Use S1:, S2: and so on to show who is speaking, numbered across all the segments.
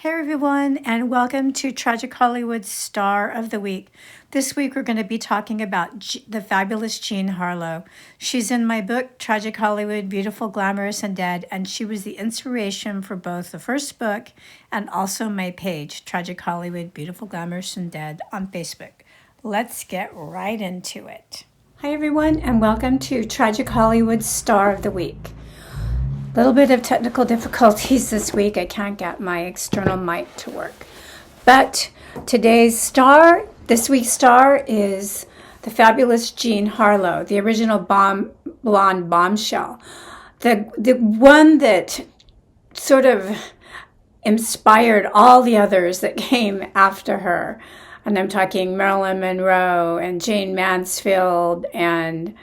S1: Hey everyone, and welcome to Tragic Hollywood Star of the Week. This week we're going to be talking about the fabulous Jean Harlow. She's in my book, Tragic Hollywood, Beautiful, Glamorous, and Dead, and she was the inspiration for both the first book and also my page, Tragic Hollywood, Beautiful, Glamorous, and Dead, on Facebook. Let's get right into it. Hi everyone, and welcome to Tragic Hollywood Star of the Week. Little bit of technical difficulties this week. I can't get my external mic to work. But this week's star is the fabulous Jean Harlow, the original blonde Bombshell. The one that sort of inspired all the others that came after her. And I'm talking Marilyn Monroe and Jane Mansfield and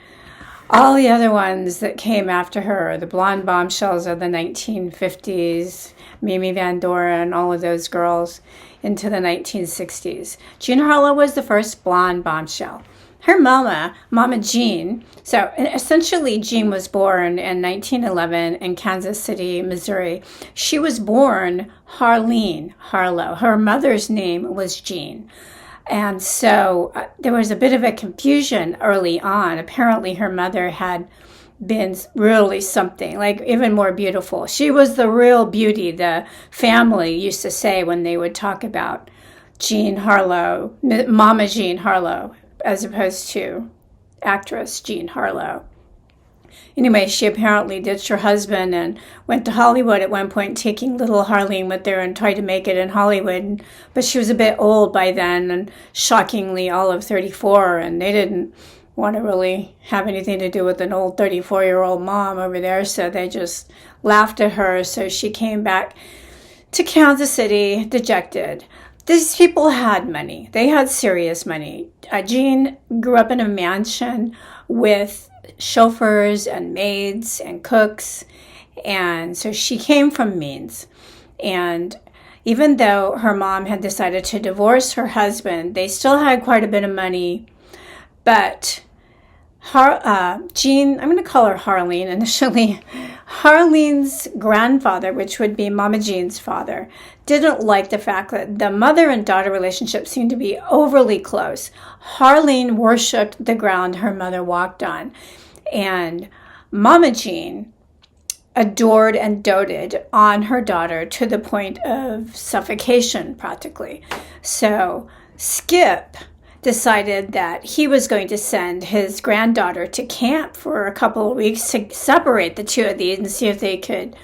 S1: all the other ones that came after her, the blonde bombshells of the 1950s, Mimi Van Doren, all of those girls into the 1960s. Jean Harlow was the first blonde bombshell. Her Mama Jean, so essentially Jean was born in 1911 in Kansas City, Missouri. She was born Harleen Harlow. Her mother's name was Jean. And so there was a bit of a confusion early on. Apparently her mother had been really something, like even more beautiful. She was the real beauty, the family used to say when they would talk about Jean Harlow, Mama Jean Harlow, as opposed to actress Jean Harlow. Anyway, she apparently ditched her husband and went to Hollywood at one point, taking little Harleen with her and tried to make it in Hollywood. But she was a bit old by then and shockingly all of 34, and they didn't want to really have anything to do with an old 34-year-old mom over there, so they just laughed at her. So she came back to Kansas City dejected. These people had money. They had serious money. Jean grew up in a mansion with chauffeurs and maids and cooks, and so she came from means. And even though her mom had decided to divorce her husband, they still had quite a bit of money. But Jean, I'm going to call her Harleen initially, Harleen's grandfather, which would be Mama Jean's father, didn't like the fact that the mother and daughter relationship seemed to be overly close. Harleen worshipped the ground her mother walked on, and Mama Jean adored and doted on her daughter to the point of suffocation, practically. So Skip decided that he was going to send his granddaughter to camp for a couple of weeks to separate the two of these and see if they could,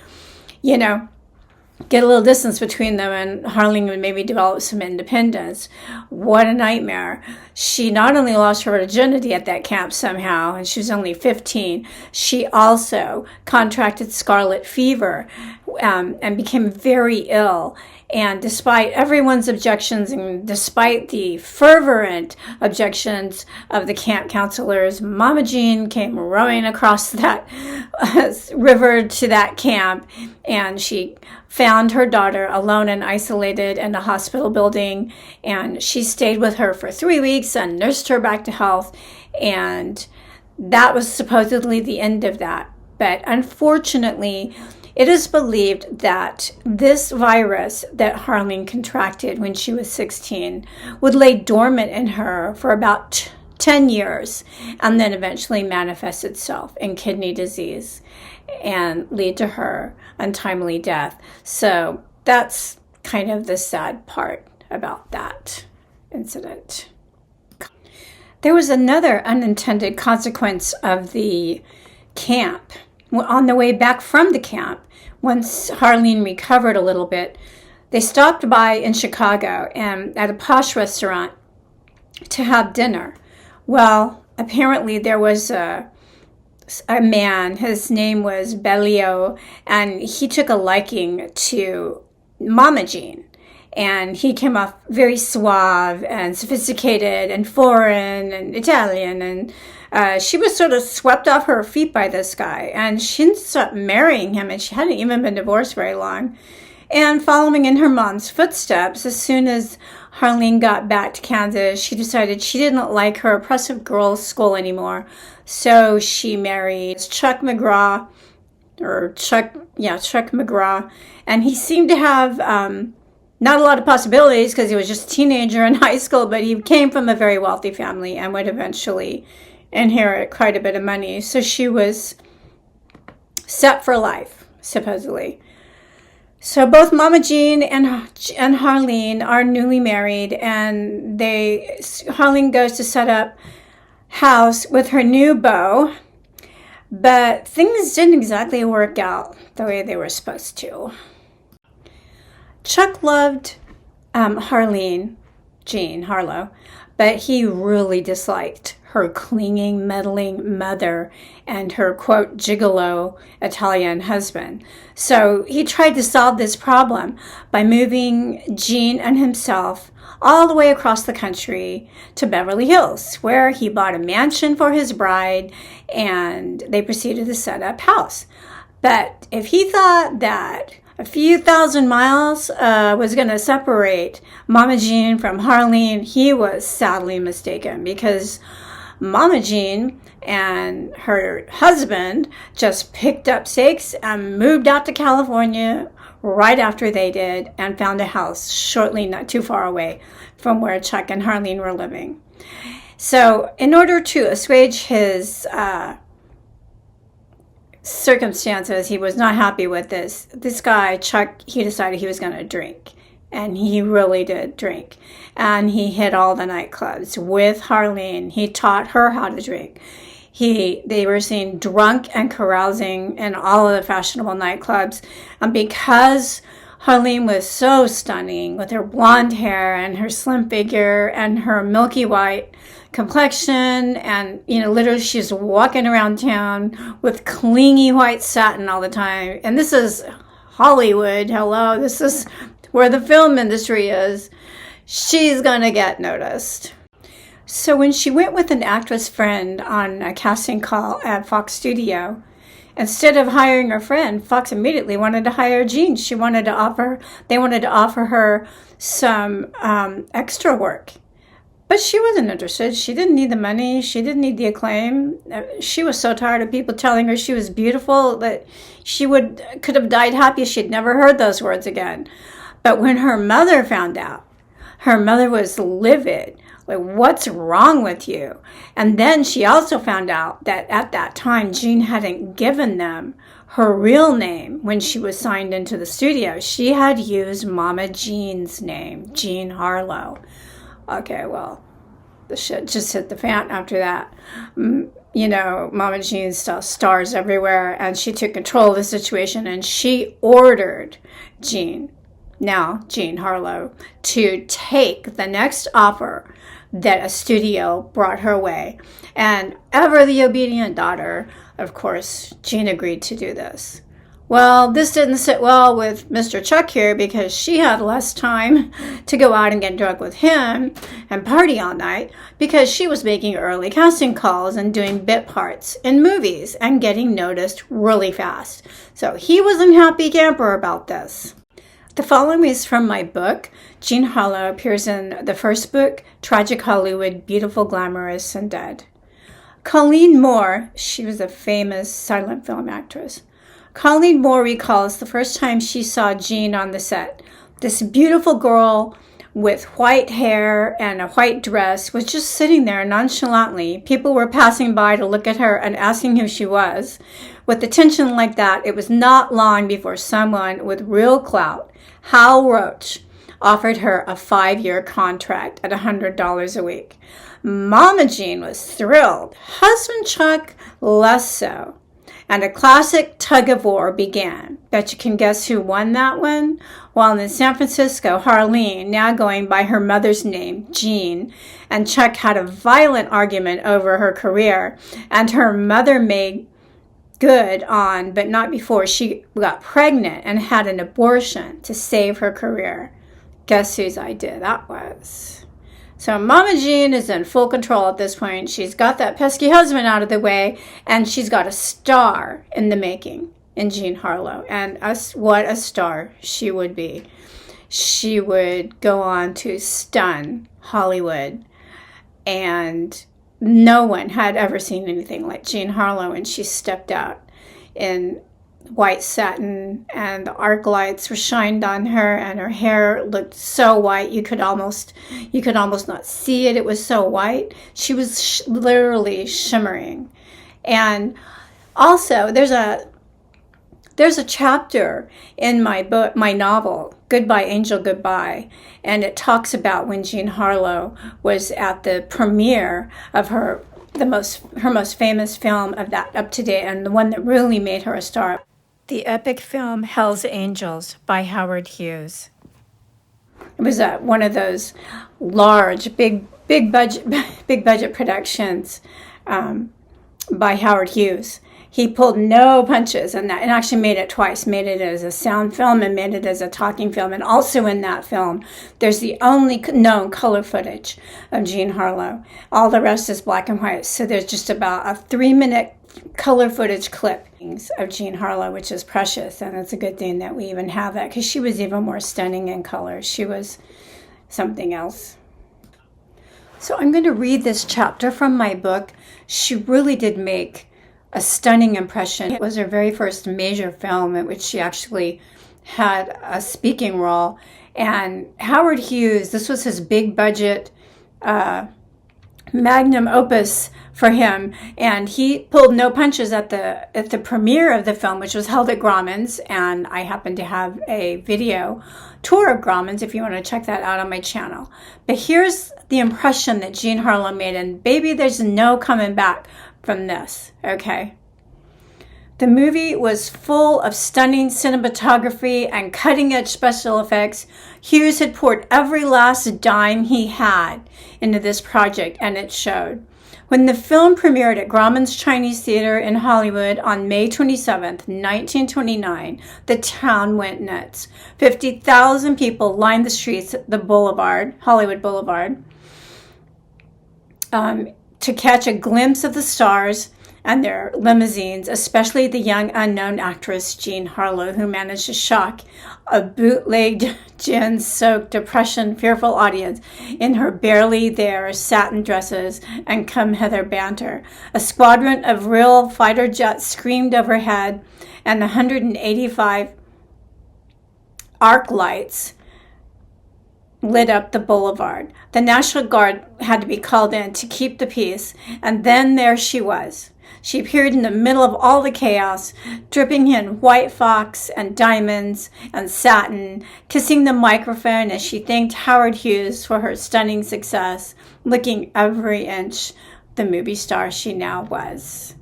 S1: get a little distance between them, and Harleen would maybe develop some independence. What a nightmare. She not only lost her virginity at that camp somehow, and she was only 15, she also contracted scarlet fever and became very ill. And despite everyone's objections and despite the fervent objections of the camp counselors, Mama Jean came rowing across that river to that camp, and she found her daughter alone and isolated in a hospital building, and she stayed with her for 3 weeks and nursed her back to health, and that was supposedly the end of that. But unfortunately, it is believed that this virus that Harleen contracted when she was 16 would lay dormant in her for about 10 years and then eventually manifest itself in kidney disease and lead to her untimely death. So that's kind of the sad part about that incident. There was another unintended consequence of the camp. On the way back from the camp, once Harleen recovered a little bit, they stopped by in Chicago and at a posh restaurant to have dinner. Well, apparently there was a man, his name was Bellio, and he took a liking to Mama Jean. And he came off very suave and sophisticated and foreign and Italian, and she was sort of swept off her feet by this guy, and she ended up marrying him, and she hadn't even been divorced very long. And following in her mom's footsteps, as soon as Harleen got back to Kansas, she decided she didn't like her oppressive girls' school anymore, so she married Chuck McGraw, and he seemed to have Not a lot of possibilities because he was just a teenager in high school, but he came from a very wealthy family and would eventually inherit quite a bit of money. So she was set for life, supposedly. So both Mama Jean and Harlene are newly married, and Harlene goes to set up house with her new beau, but things didn't exactly work out the way they were supposed to. Chuck loved Harlene, Jean Harlow, but he really disliked her clinging, meddling mother and her, quote, gigolo Italian husband. So he tried to solve this problem by moving Jean and himself all the way across the country to Beverly Hills, where he bought a mansion for his bride, and they proceeded to set up house. But if he thought that a few thousand miles was going to separate Mama Jean from Harlene, he was sadly mistaken, because Mama Jean and her husband just picked up stakes and moved out to California right after they did, and found a house shortly not too far away from where Chuck and Harlene were living. So in order to assuage his circumstances, he was not happy with this guy, Chuck. He decided he was going to drink, and he really did drink, and he hit all the nightclubs with Harlene. He taught her how to drink. They were seen drunk and carousing in all of the fashionable nightclubs, and because Harlene was so stunning with her blonde hair and her slim figure and her milky white complexion, and literally she's walking around town with clingy white satin all the time. And this is Hollywood. Hello, this is where the film industry is. She's gonna get noticed. So when she went with an actress friend on a casting call at Fox Studio, instead of hiring her friend, Fox immediately wanted to hire Jean. They wanted to offer her some extra work. But she wasn't interested. She didn't need the money. She didn't need the acclaim. She was so tired of people telling her she was beautiful that she could have died happy she'd never heard those words again. But when her mother found out, her mother was livid. Like, what's wrong with you? And then she also found out that at that time, Jean hadn't given them her real name when she was signed into the studio. She had used Mama Jean's name, Jean Harlow. Okay, well, the shit just hit the fan after that. Mama Jean saw stars everywhere, and she took control of the situation, and she ordered Jean Harlow, to take the next offer that a studio brought her way. And ever the obedient daughter, of course, Jean agreed to do this. Well, this didn't sit well with Mr. Chuck here, because she had less time to go out and get drunk with him and party all night, because she was making early casting calls and doing bit parts in movies and getting noticed really fast. So he wasn't happy camper about this. The following is from my book. Jean Harlow appears in the first book, Tragic Hollywood, Beautiful, Glamorous, and Dead. Colleen Moore, she was a famous silent film actress. Colleen Moore recalls the first time she saw Jean on the set. This beautiful girl with white hair and a white dress was just sitting there nonchalantly. People were passing by to look at her and asking who she was. With the tension like that, it was not long before someone with real clout, Hal Roach, offered her a 5-year contract at $100 a week. Mama Jean was thrilled. Husband Chuck, less so. And a classic tug-of-war began. Bet you can guess who won that one? While in San Francisco, Harlene, now going by her mother's name, Jean, and Chuck had a violent argument over her career, and her mother made good on, but not before she got pregnant and had an abortion to save her career. Guess whose idea that was? So Mama Jean is in full control at this point. She's got that pesky husband out of the way, and she's got a star in the making in Jean Harlow. And what a star she would be. She would go on to stun Hollywood, and no one had ever seen anything like Jean Harlow when she stepped out in white satin, and the arc lights were shined on her, and her hair looked so white you could almost not see it. It was so white. She was literally shimmering. And also, there's a chapter in my book, my novel, Goodbye Angel Goodbye, and it talks about when Jean Harlow was at the premiere of her most famous film of that up to date, and the one that really made her a star, the epic film Hell's Angels by Howard Hughes. It was one of those large, big budget productions by Howard Hughes. He pulled no punches in that, and actually made it twice. Made it as a sound film and made it as a talking film. And also in that film, there's the only known color footage of Jean Harlow. All the rest is black and white. So there's just about a 3-minute color footage clip of Jean Harlow, which is precious. And it's a good thing that we even have that, because she was even more stunning in color. She was something else. So I'm going to read this chapter from my book. She really did make a stunning impression. It was her very first major film in which she actually had a speaking role. And Howard Hughes, this was his big budget magnum opus for him, and he pulled no punches at the premiere of the film, which was held at Grauman's. And I happen to have a video tour of Grauman's if you want to check that out on my channel. But here's the impression that Jean Harlow made, and baby, there's no coming back from this, okay? The movie was full of stunning cinematography and cutting-edge special effects. Hughes had poured every last dime he had into this project, and it showed. When the film premiered at Grauman's Chinese Theater in Hollywood on May 27th, 1929, the town went nuts. 50,000 people lined the streets at the boulevard, Hollywood Boulevard, to catch a glimpse of the stars and their limousines, especially the young unknown actress Jean Harlow, who managed to shock a bootlegged, gin-soaked, depression-fearful audience in her barely there satin dresses and come-hither banter. A squadron of real fighter jets screamed overhead, and 185 arc lights lit up the boulevard. The National Guard had to be called in to keep the peace, and then there she was. She appeared in the middle of all the chaos, dripping in white fox and diamonds and satin, kissing the microphone as she thanked Howard Hughes for her stunning success, looking every inch the movie star she now was.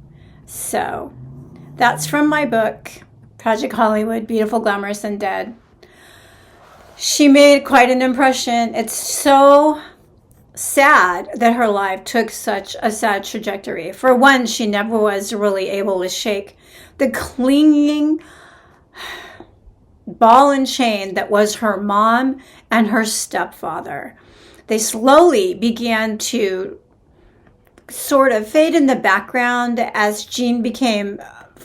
S1: So, that's from my book, Tragic Hollywood, Beautiful, Glamorous, and Dead. She made quite an impression. It's so sad that her life took such a sad trajectory. For one, she never was really able to shake the clinging ball and chain that was her mom and her stepfather. They slowly began to sort of fade in the background as Jean became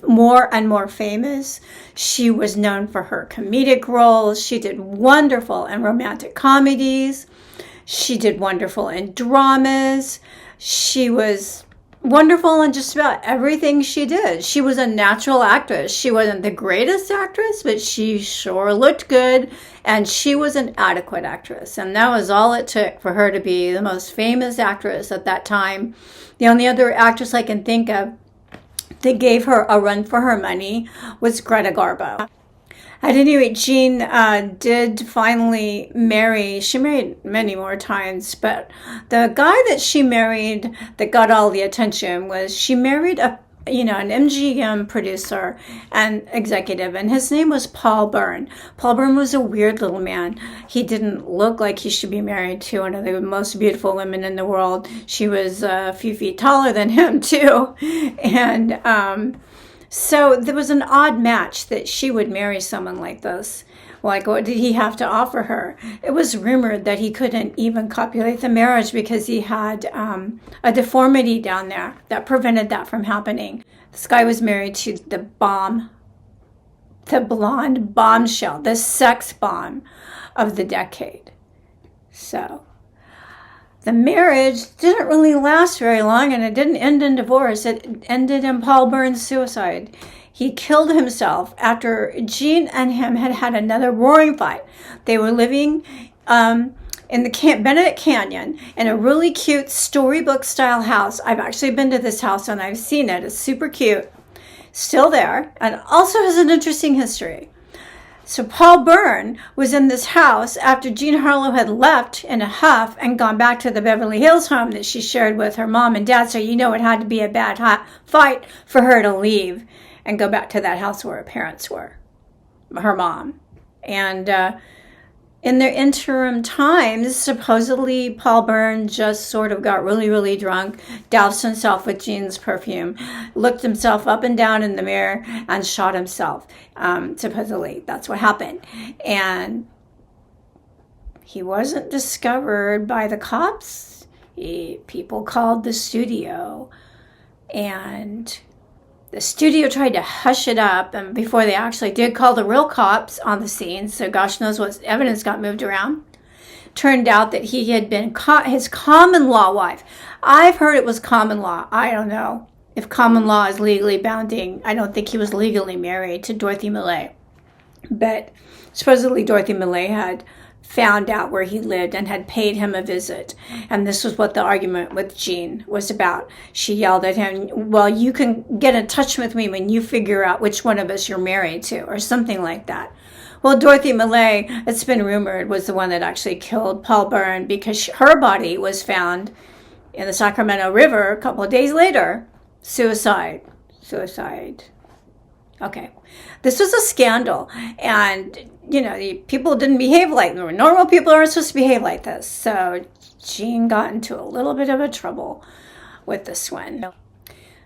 S1: more and more famous. She was known for her comedic roles. She did wonderful in romantic comedies. She did wonderful in dramas. She was wonderful in just about everything she did. She was a natural actress. She wasn't the greatest actress, but she sure looked good, and she was an adequate actress. And that was all it took for her to be the most famous actress at that time. The only other actress I can think of that gave her a run for her money was Greta Garbo. At any rate, Jean did finally marry. She married many more times, but the guy that she married that got all the attention was she married an MGM producer and executive, and his name was Paul Byrne. Paul Byrne was a weird little man. He didn't look like he should be married to one of the most beautiful women in the world. She was a few feet taller than him, too. And so there was an odd match that she would marry someone like this. Like, what did he have to offer her? It was rumored that he couldn't even copulate the marriage because he had a deformity down there that prevented that from happening. This guy was married to the blonde Bombshell, the sex bomb of the decade. So the marriage didn't really last very long, and it didn't end in divorce. It ended in Paul Byrne's suicide. he killed himself after Jean and him had had another roaring fight. They were living in the Benedict Canyon in a really cute storybook style house. I've actually been to this house and I've seen it. It's super cute. Still there, and also has an interesting history. So Paul Byrne was in this house after Jean Harlow had left in a huff and gone back to the Beverly Hills home that she shared with her mom and dad. So you know it had to be a bad fight for her to leave and go back to that house where her parents were, her mom. And in their interim times, supposedly Paul Byrne just sort of got really, really drunk, doused himself with Jean's perfume, looked himself up and down in the mirror, and shot himself. Supposedly, that's what happened. And he wasn't discovered by the cops. People called the studio, and the studio tried to hush it up, and before they actually did call the real cops on the scene, so gosh knows what evidence got moved around. Turned out that he had been his common law wife. I've heard it was common law. I don't know if common law is legally bounding. I don't think he was legally married to Dorothy Millay. But supposedly Dorothy Millay had found out where he lived and had paid him a visit. And this was what the argument with Jean was about. She yelled at him, well, you can get in touch with me when you figure out which one of us you're married to, or something like that. Well, Dorothy Millay, it's been rumored, was the one that actually killed Paul Byrne, because her body was found in the Sacramento River a couple of days later. Suicide. Okay. This was a scandal. And the people didn't behave like normal people aren't supposed to behave like this. So Jean got into a little bit of a trouble with this one.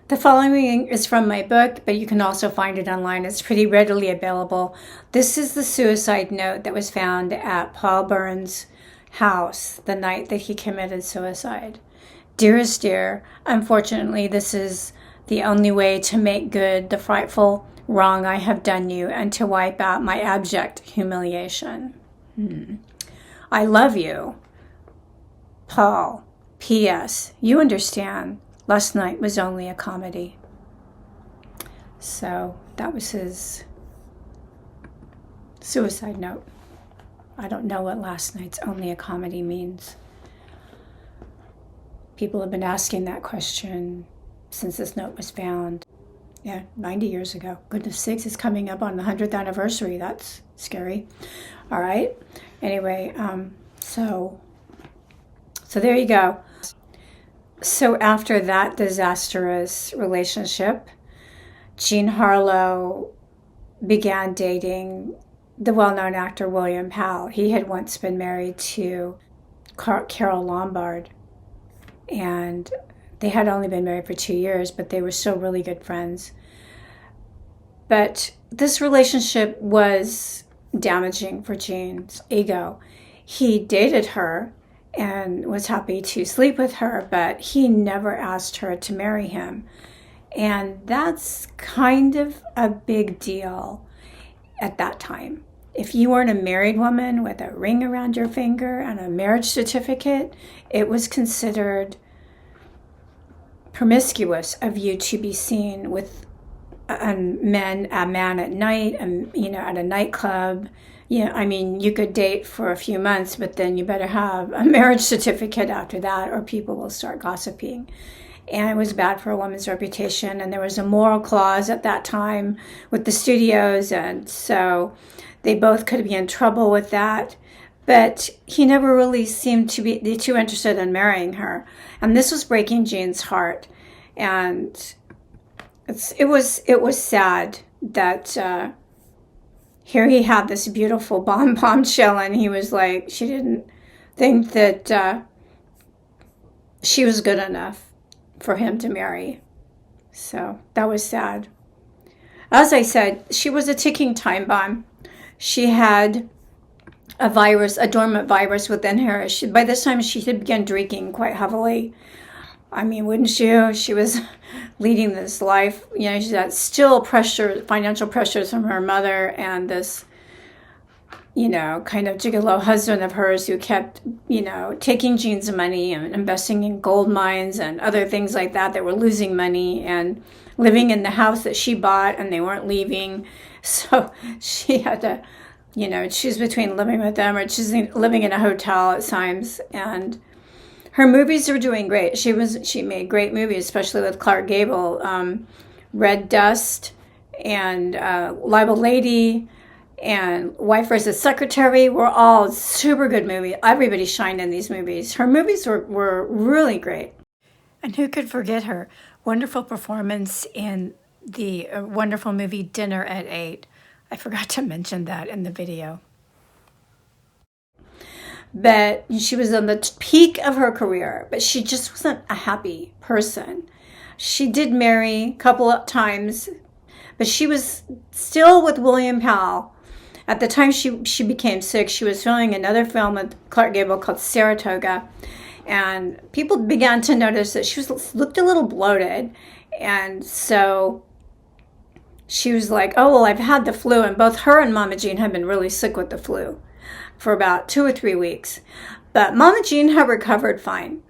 S1: The following is from my book, but you can also find it online. It's pretty readily available. This is the suicide note that was found at Paul Byrne's house the night that he committed suicide. Dearest dear, unfortunately, this is the only way to make good the frightful wrong I have done you and to wipe out my abject humiliation. I love you. Paul. P.S. You understand, last night was only a comedy. So that was his suicide note. I don't know what last night's only a comedy means. People have been asking that question since this note was found. 90 years ago. Goodness sakes, it's coming up on the 100th anniversary. That's scary. All right. Anyway, so there you go. So after that disastrous relationship, Jean Harlow began dating the well-known actor William Powell. He had once been married to Carole Lombard, and they had only been married for 2 years, but they were still really good friends. But this relationship was damaging for Jean's ego. He dated her and was happy to sleep with her, but he never asked her to marry him. And that's kind of a big deal at that time. If you weren't a married woman with a ring around your finger and a marriage certificate, it was considered promiscuous of you to be seen with a man at night, at a nightclub. You could date for a few months, but then you better have a marriage certificate after that, or people will start gossiping. And it was bad for a woman's reputation. And there was a moral clause at that time with the studios, and so they both could be in trouble with that. But he never really seemed to be too interested in marrying her. And this was breaking Jean's heart. And it was sad that here he had this beautiful bombshell, and he was like, she didn't think that she was good enough for him to marry. So that was sad. As I said, she was a ticking time bomb. She had a dormant virus within her. By this time, she had begun drinking quite heavily. I mean, wouldn't you? She was leading this life. She had still financial pressures from her mother, and this, kind of gigolo husband of hers who kept, taking Jean's money and investing in gold mines and other things like that were losing money, and living in the house that she bought, and they weren't leaving. So she had to, choose between living with them or choosing living in a hotel at times. And her movies were doing great. She made great movies, especially with Clark Gable. Red Dust and Libel Lady and Wife vs. Secretary were all super good movies. Everybody shined in these movies. Her movies were really great. And who could forget her wonderful performance in the wonderful movie Dinner at 8? I forgot to mention that in the video. But she was on the peak of her career, but she just wasn't a happy person. She did marry a couple of times, but she was still with William Powell. At the time she became sick, she was filming another film with Clark Gable called Saratoga, and people began to notice that she looked a little bloated, and so she was like, oh, well, I've had the flu, and both her and Mama Jean had been really sick with the flu for about 2 or 3 weeks. But Mama Jean had recovered fine.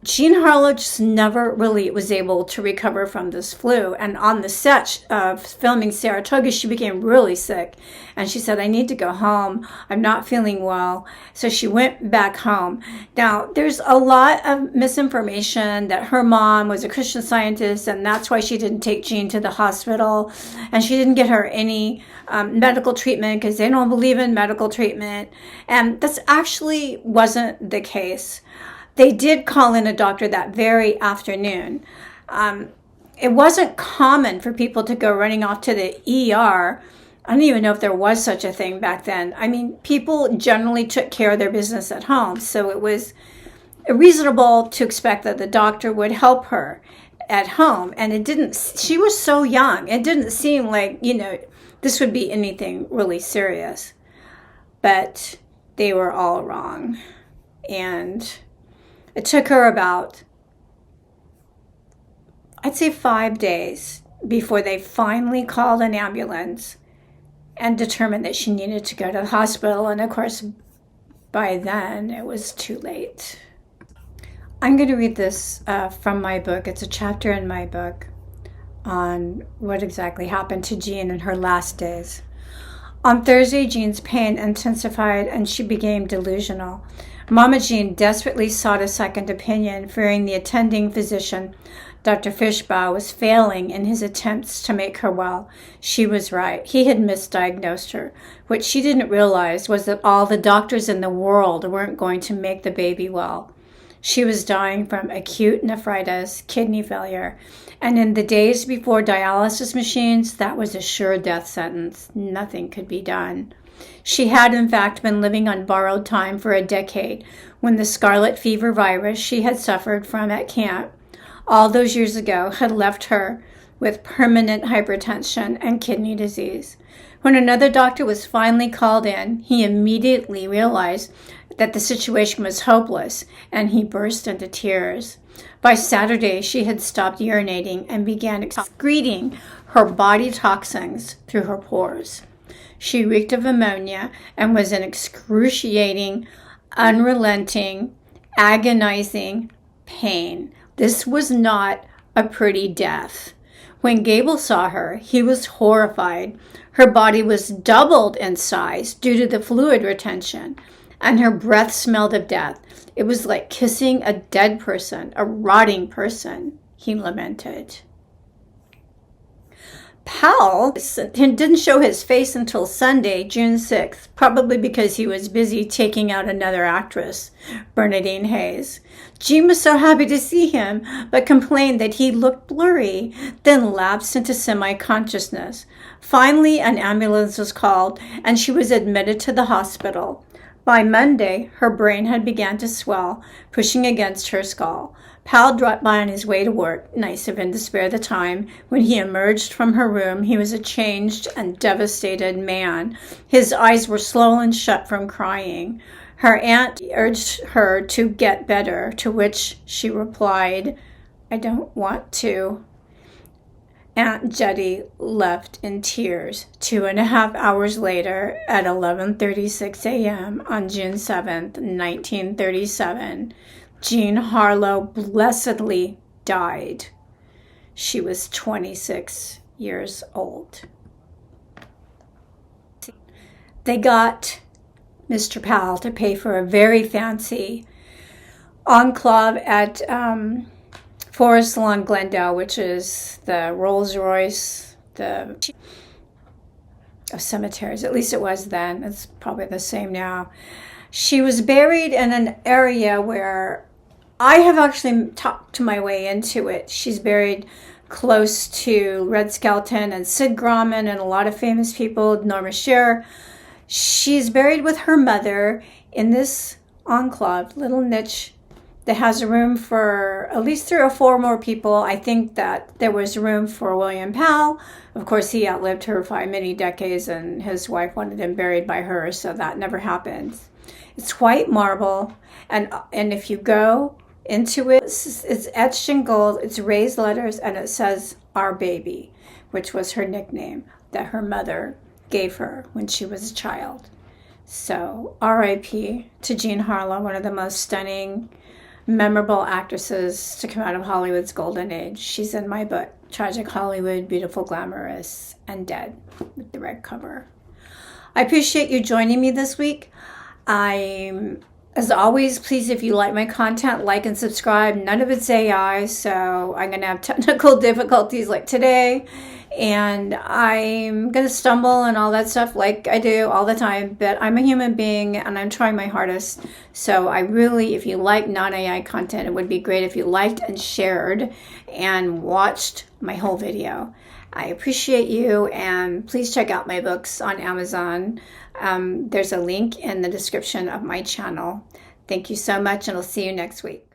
S1: Jean Harlow just never really was able to recover from this flu. And on the set of filming Saratoga, she became really sick. And she said, I need to go home. I'm not feeling well. So she went back home. Now, there's a lot of misinformation that her mom was a Christian Scientist, and that's why she didn't take Jean to the hospital. And she didn't get her any medical treatment because they don't believe in medical treatment. And this actually wasn't the case. They did call in a doctor that very afternoon. It wasn't common for people to go running off to the ER. I don't even know if there was such a thing back then. I mean, people generally took care of their business at home, so it was reasonable to expect that the doctor would help her at home. And it didn't, she was so young. It didn't seem like, this would be anything really serious. But they were all wrong. And it took her about, I'd say 5 days before they finally called an ambulance and determined that she needed to go to the hospital. And of course, by then it was too late. I'm going to read this from my book. It's a chapter in my book on what exactly happened to Jean in her last days. On Thursday, Jean's pain intensified and she became delusional. Mama Jean desperately sought a second opinion, fearing the attending physician, Dr. Fishbaugh, was failing in his attempts to make her well. She was right. He had misdiagnosed her. What she didn't realize was that all the doctors in the world weren't going to make the baby well. She was dying from acute nephritis, kidney failure, and in the days before dialysis machines, that was a sure death sentence. Nothing could be done. She had, in fact, been living on borrowed time for a decade when the scarlet fever virus she had suffered from at camp all those years ago had left her with permanent hypertension and kidney disease. When another doctor was finally called in, he immediately realized that the situation was hopeless, and he burst into tears. By Saturday, she had stopped urinating and began excreting her body toxins through her pores. She reeked of ammonia and was in excruciating, unrelenting, agonizing pain. This was not a pretty death. When Gable saw her, he was horrified. Her body was doubled in size due to the fluid retention, and her breath smelled of death. It was like kissing a dead person, a rotting person, he lamented. Powell didn't show his face until Sunday, June 6th, probably because he was busy taking out another actress, Bernadine Hayes. Jean was so happy to see him, but complained that he looked blurry, then lapsed into semi-consciousness. Finally, an ambulance was called, and she was admitted to the hospital. By Monday, her brain had begun to swell, pushing against her skull. Powell dropped by on his way to work, nice of him to spare the time. When he emerged from her room, he was a changed and devastated man. His eyes were swollen shut from crying. Her aunt urged her to get better, to which she replied, "I don't want to." Aunt Judy left in tears. 2.5 hours later, at 11:36 a.m. on June 7th, 1937, Jean Harlow blessedly died. she was 26 years old. They got Mr. Powell to pay for a very fancy enclave at Forest Lawn, Glendale, which is the Rolls-Royce of cemeteries. At least it was then. It's probably the same now. She was buried in an area where I have actually talked my way into it. She's buried close to Red Skelton and Sid Grauman and a lot of famous people, Norma Shearer. She's buried with her mother in this enclave, little niche that has room for at least 3 or 4 more people. I think that there was room for William Powell. Of course, he outlived her by many decades, and his wife wanted him buried by her, so that never happened. It's white marble, and if you go into it, it's etched in gold, it's raised letters, and it says, "Our Baby," which was her nickname that her mother gave her when she was a child. So, R.I.P. to Jean Harlow, one of the most stunning, memorable actresses to come out of Hollywood's golden age. She's in my book, Tragic Hollywood, Beautiful, Glamorous, and Dead, with the red cover. I appreciate you joining me this week. As always, please, if you like my content, like and subscribe. None of it's AI, so I'm going to have technical difficulties like today. And I'm going to stumble and all that stuff like I do all the time. But I'm a human being, and I'm trying my hardest. So I really, if you like non-AI content, it would be great if you liked and shared and watched my whole video. I appreciate you, and please check out my books on Amazon. There's a link in the description of my channel. Thank you so much, and I'll see you next week.